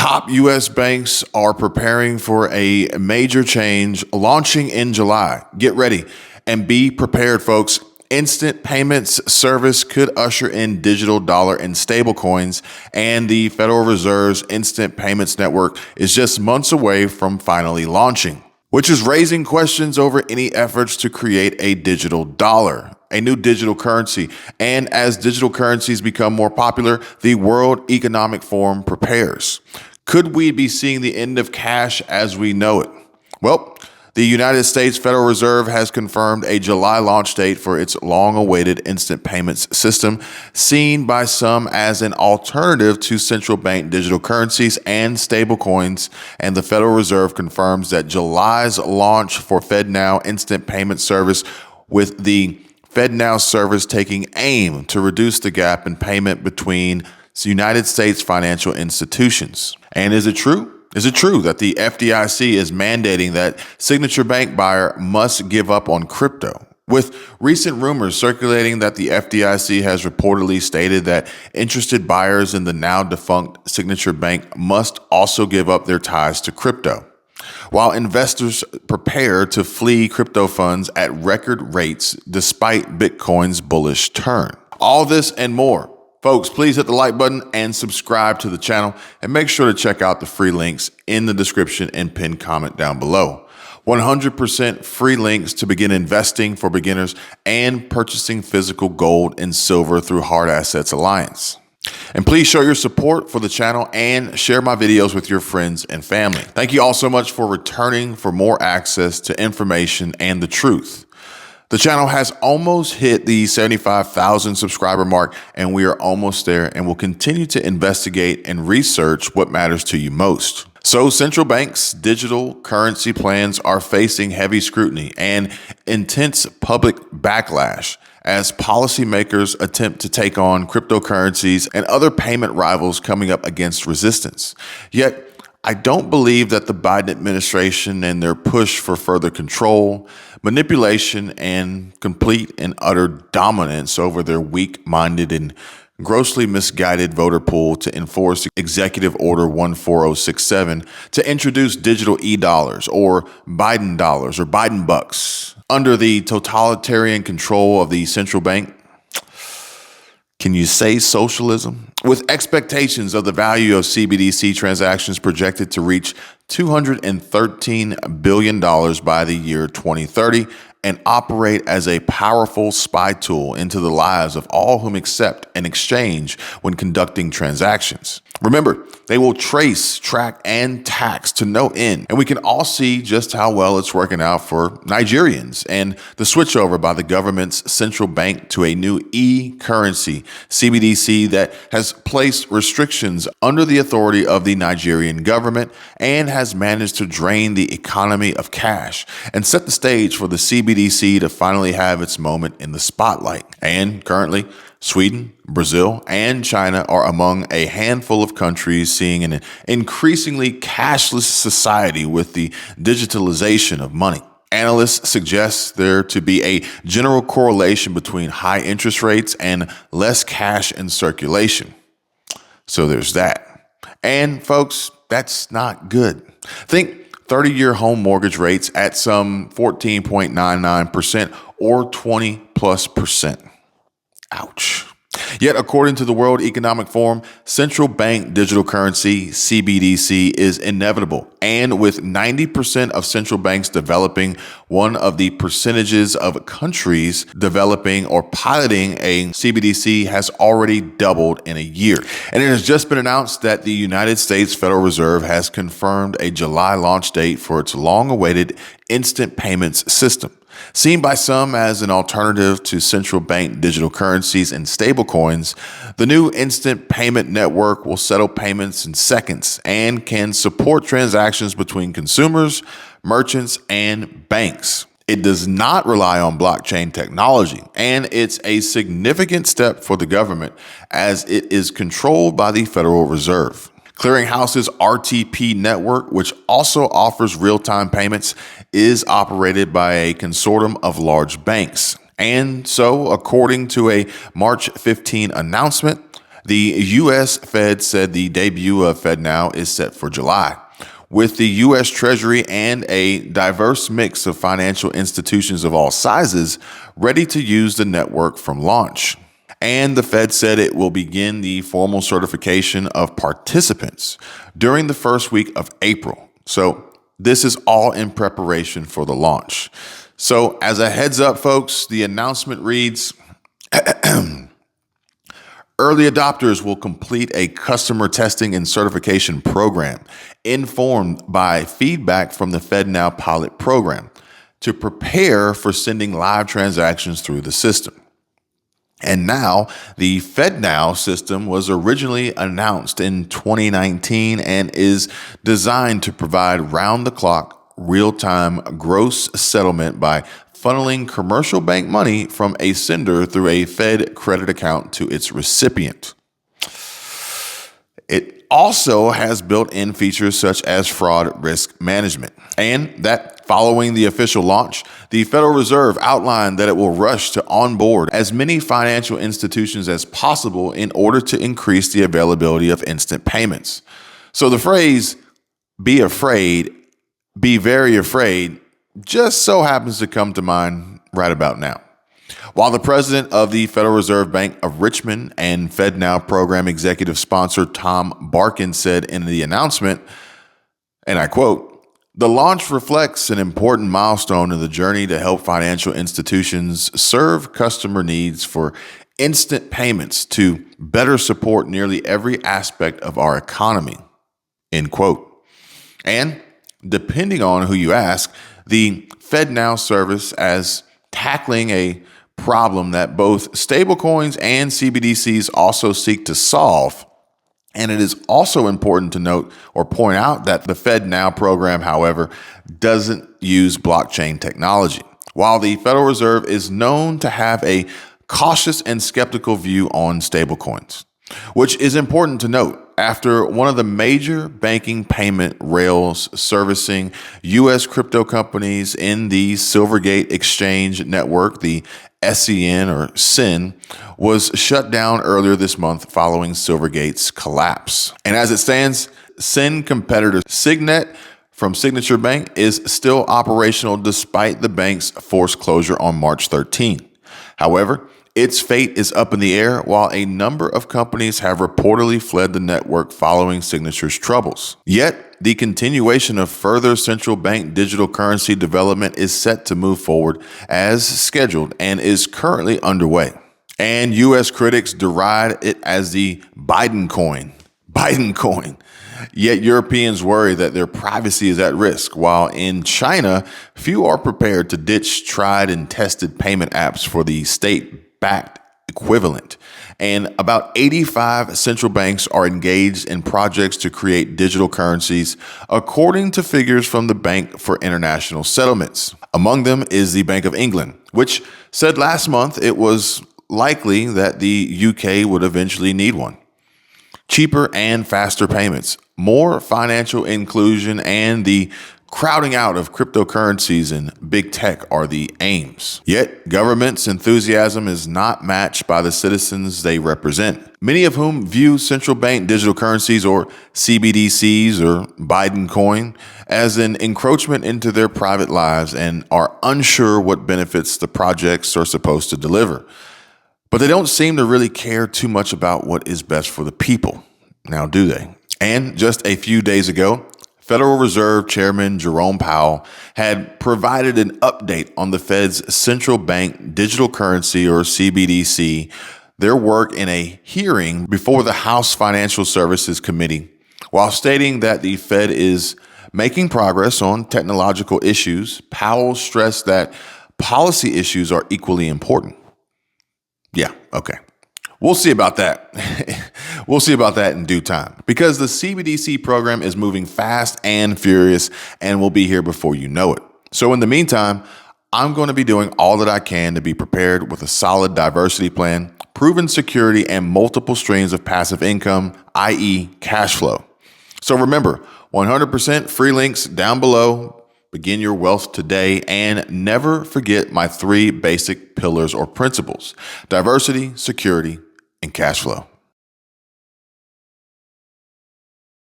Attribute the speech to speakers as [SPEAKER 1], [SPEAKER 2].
[SPEAKER 1] Top U.S. banks are preparing for a major change launching in July. Get ready and be prepared, folks. Instant payments service could usher in digital dollar and stablecoins, and the Federal Reserve's instant payments network is just months away from finally launching, which is raising questions over any efforts to create a digital dollar, a new digital currency. And as digital currencies become more popular, the World Economic Forum prepares. Could we be seeing the end of cash as we know it? Well, the United States Federal Reserve has confirmed a July launch date for its long-awaited instant payments system, seen by some as an alternative to central bank digital currencies and stablecoins. And the Federal Reserve confirms that July's launch for FedNow instant payment service, with the FedNow service taking aim to reduce the gap in payment between United States financial institutions. And is it true? Is it true that the FDIC is mandating that signature bank buyer must give up on crypto? With recent rumors circulating that the FDIC has reportedly stated that interested buyers in the now defunct Signature Bank must also give up their ties to crypto, while investors prepare to flee crypto funds at record rates despite Bitcoin's bullish turn. All this and more. Folks, please hit the like button and subscribe to the channel, and make sure to check out the free links in the description and pinned comment down below. 100% free links to begin investing for beginners and purchasing physical gold and silver through Hard Assets Alliance. And please show your support for the channel and share my videos with your friends and family. Thank you all so much for returning for more access to information and the truth. The channel has almost hit the 75,000 subscriber mark, and we are almost there, and will continue to investigate and research what matters to you most. So central banks' digital currency plans are facing heavy scrutiny and intense public backlash as policymakers attempt to take on cryptocurrencies and other payment rivals coming up against resistance. Yet, I don't believe that the Biden administration and their push for further control, manipulation, and complete and utter dominance over their weak-minded and grossly misguided voter pool to enforce Executive Order 14067 to introduce digital e-dollars or Biden dollars or Biden bucks under the totalitarian control of the central bank. Can you say socialism? With expectations of the value of CBDC transactions projected to reach $213 billion by the year 2030 and operate as a powerful spy tool into the lives of all whom accept and exchange when conducting transactions. Remember, they will trace, track, and tax to no end. And we can all see just how well it's working out for Nigerians and the switchover by the government's central bank to a new e-currency, CBDC, that has placed restrictions under the authority of the Nigerian government and has managed to drain the economy of cash and set the stage for the CBDC to finally have its moment in the spotlight. And currently, Sweden, Brazil, and China are among a handful of countries seeing an increasingly cashless society with the digitalization of money. Analysts suggest there to be a general correlation between high interest rates and less cash in circulation. So there's that. And folks, that's not good. Think 30-year home mortgage rates at some 14.99% or 20+%. Ouch. Yet, according to the World Economic Forum, central bank digital currency, CBDC, is inevitable. And with 90% of central banks developing, one of the percentages of countries developing or piloting a CBDC has already doubled in a year. And it has just been announced that the United States Federal Reserve has confirmed a July launch date for its long-awaited instant payments system. Seen by some as an alternative to central bank digital currencies and stablecoins, the new instant payment network will settle payments in seconds and can support transactions between consumers, merchants, and banks. It does not rely on blockchain technology, and it's a significant step for the government as it is controlled by the Federal Reserve. Clearinghouse's RTP network, which also offers real-time payments, is operated by a consortium of large banks. And so, according to a March 15 announcement, The U.S. Fed said the debut of FedNow is set for July, with the U.S. Treasury and a diverse mix of financial institutions of all sizes ready to use the network from launch. And the Fed said it will begin the formal certification of participants during the first week of April. So this is all in preparation for the launch. So as a heads up, folks, the announcement reads, early adopters will complete a customer testing and certification program informed by feedback from the FedNow pilot program to prepare for sending live transactions through the system. And now, the FedNow system was originally announced in 2019 and is designed to provide round-the-clock, real-time gross settlement by funneling commercial bank money from a sender through a Fed credit account to its recipient. It also has built-in features such as fraud risk management, and that following the official launch, the Federal Reserve outlined that it will rush to onboard as many financial institutions as possible in order to increase the availability of instant payments. So the phrase, be afraid, be very afraid, just so happens to come to mind right about now. While the president of the Federal Reserve Bank of Richmond and FedNow program executive sponsor Tom Barkin said in the announcement, and I quote, "The launch reflects an important milestone in the journey to help financial institutions serve customer needs for instant payments to better support nearly every aspect of our economy," end quote. And depending on who you ask, the FedNow service as tackling a problem that both stablecoins and CBDCs also seek to solve. And it is also important to note or point out that the FedNow program, however, doesn't use blockchain technology. While the Federal Reserve is known to have a cautious and skeptical view on stablecoins, which is important to note after one of the major banking payment rails servicing U.S. crypto companies in the Silvergate Exchange Network, the SEN or SIN, was shut down earlier this month following Silvergate's collapse. And as it stands, SIN competitor Signet from Signature Bank is still operational despite the bank's forced closure on March 13. However, its fate is up in the air while a number of companies have reportedly fled the network following Signature's troubles. Yet, the continuation of further central bank digital currency development is set to move forward as scheduled and is currently underway. And U.S. critics deride it as the Biden coin. Yet Europeans worry that their privacy is at risk, while in China, few are prepared to ditch tried and tested payment apps for the state-backed equivalent. And about 85 central banks are engaged in projects to create digital currencies, according to figures from the Bank for International Settlements. Among them is the Bank of England, which said last month it was likely that the UK would eventually need one. Cheaper and faster payments, more financial inclusion, and the crowding out of cryptocurrencies and big tech are the aims. Yet, government's enthusiasm is not matched by the citizens they represent, many of whom view central bank digital currencies or CBDCs or Biden coin as an encroachment into their private lives and are unsure what benefits the projects are supposed to deliver. But they don't seem to really care too much about what is best for the people. Now, do they? And just a few days ago, Federal Reserve Chairman Jerome Powell had provided an update on the Fed's central bank digital currency or CBDC, their work in a hearing before the House Financial Services Committee, while stating that the Fed is making progress on technological issues. Powell stressed that policy issues are equally important. Yeah, okay. We'll see about that. We'll see about that in due time, because the CBDC program is moving fast and furious and will be here before you know it. So in the meantime, I'm going to be doing all that I can to be prepared with a solid diversity plan, proven security, and multiple streams of passive income, i.e. cash flow. So remember, 100% free links down below. Begin your wealth today, and never forget my 3 basic pillars or principles: diversity, security, and cash flow.